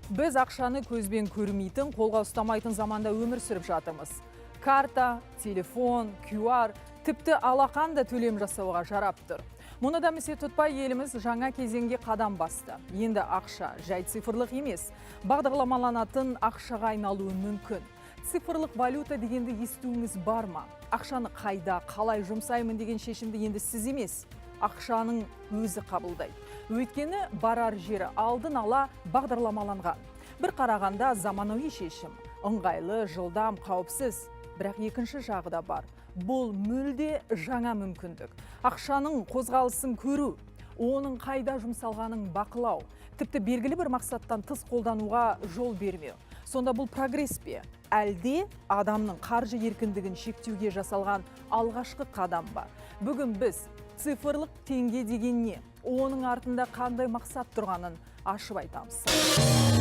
Біз ақшаны көзбен көрмейтін, қолға ұстамайтын заманда өмір сүріп жатырмыз. Карта, телефон, QR, тіпті алақан да төлем жасауға жарап тұр. Мұны да місе тұтпай еліміз жаңа кезеңге қадам басты. Енді ақша жай цифрлық емес, бағдарламаланатын ақшаға айналуы мүмкін. Цифрлық валюта дегенді естуіңіз бар ма? Ақшаны қайда, қалай жұмсаймын деген шешімді енді сіз емес, ақшаның өзі қабылдайды. Өйткені барар жері алдын ала бағдарламаланған. Бір қарағанда заманауи шешім, ыңғайлы, жылдам, қауіпсіз. Бірақ екінші жағы да бар. Бұл мүлде жаңа мүмкіндік. Ақшаның қозғалысын көру, оның қайда жұмсалғанын бақылау, тіпті белгілі бір мақсаттан тыс қолдануға жол бермеу. Сонда бұл прогресс пе? Әлде адамның қаржы еркіндігін шектеуге жасалған алғашқы қадам ба? Бүгін біз цифрлық теңге деген не? Оның артында қандай мақсат тұрғанын ашып айтамыз.